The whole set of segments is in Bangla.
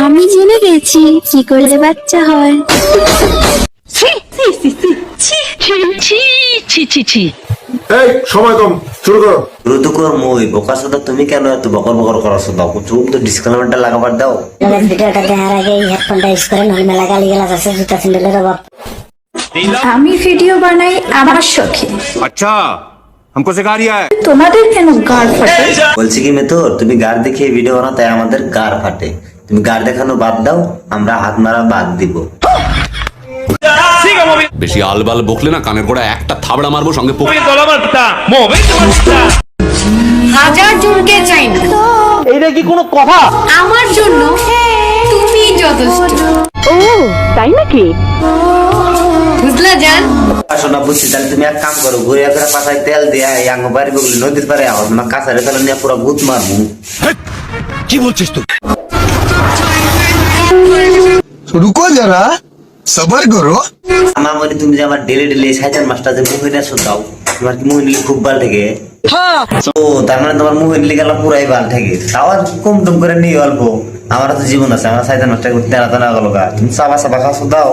আমি জেনে গেছি কি করলে বাচ্চা হয়। এই সময় কম, শুরু করো। দ্রুত কর মই বোকা সাদা, তুমি কেন এত বকর বকর করার দাও? চুপ তো ডিসক্লেমারটা লাগাবার দাও। ভিডিওটা দেখার আগে এই হেডফোনটা ইউজ করে নয়, মেলা গালি গালাজ আছে জুতা স্যান্ডেলের অভাব। আমি ভিডিও বানাই আমার শখে, अच्छा हमको सिखा रिया है। তোমাদের কেন গাড় ফাটে? বলছি কি মেথর, তুমি গাড় দেখিয়ে ভিডিও বানাও তাই আমাদের গাড় ফাটে। তুমি গাড় দেখানো বাদ দাও, আমরা হাত মারা বাদ দিব। বেশি আলবাল বকলে না কানের গোড়া একটা থাবড়া মারবো, সঙ্গে হাজার জনকে চাই না, এইটা কি কোনো কথা? আমার জন্য তুমি যথেষ্ট। ও তাই নাকি? বুঝলা জান? শোনা বুঝছি, তাহলে তুমি এক কাম করো, ঘুরে করে পাশায় তেল দিয়া এই আঙ্গ বাড়ি বগলি নদীর পারে আও, তোমার কাছারে তাহলে নিয়ে পুরো গুত মারবো। কি বলছিস তুই? রুকো যারা, সবার করো। আমার মনে তুমি যে আমার ডেলি ডেলি সাইচার মাস্টার যে মুভি না দাও, তোমার কি মুভি নিলে খুব ভালো থেকে? ও তার মানে তোমার মুভি নিলে গেল পুরাই ভালো থেকে, তাও আর কম টম করে নিয়ে অল্প। আমার তো জীবন আছে, আমার সাইচার মাস্টার করতে না গেল গা, তুমি চাবা চাবা খাওয়া দাও।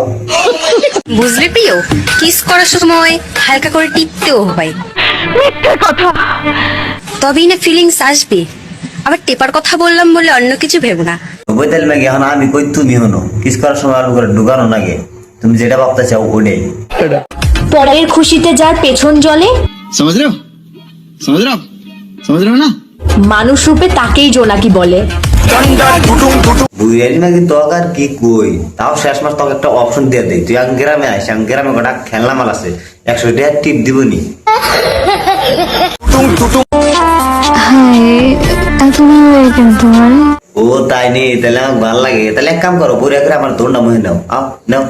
বুঝলে প্রিয়, কিস করার সময় হালকা করে টিপতেও হয়। মিথ্যে কথা, তবেই না ফিলিংস আসবে। আবার টেপার কথা বললাম বলে অন্য কিছু ভেবো না। বইতাল ম্যাগে এখন আমি কই তুমি হনো, কিস করার সময় অল্প করে ঢুকানো নাগে, তুমি যেটা ভাবতে চাও ওটাই। পরের খুশিতে যার পেছন জ্বলে, समझ रहे हो समझ रहे हो ना? মানুষ রূপে তাকেই জোনাকি বলে। বুইয়ারি নাকি তক আর কি কই, তাও শেষ মাস তোকে একটা অপশন দিয়ে দেয়, তুই আং গ্রামে আইস, আং গ্রামে গোটা খেলনা মাল আছে, 100 টাকা টিপ দিবনি। ও তাই নি, তাহলে আমার ভালো লাগে। তাহলে এক কাম করো, বুড়িয়া করে আমার দোনটা মহে নাও, আও নাও।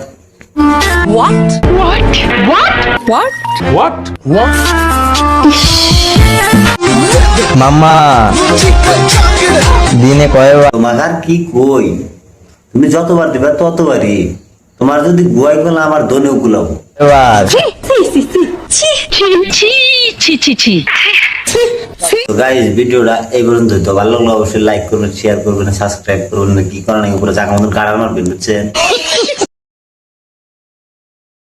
মাম্মা দিনে কয়বার? তোমার আর কি কই, তুমি যতবার দিবা ততবারই। তোমার যদি গুয়াই করলে আমার দোনেও গুলাবো। তো গাইস, ভিডিওটা এই পর্যন্ত। তো ভালো লাগলে অবশ্যই লাইক করবেন, শেয়ার করবেন, সাবস্ক্রাইব করবেন, কি করার উপরে জায়গা মতন গাড়া মারবেন, বুঝছেন?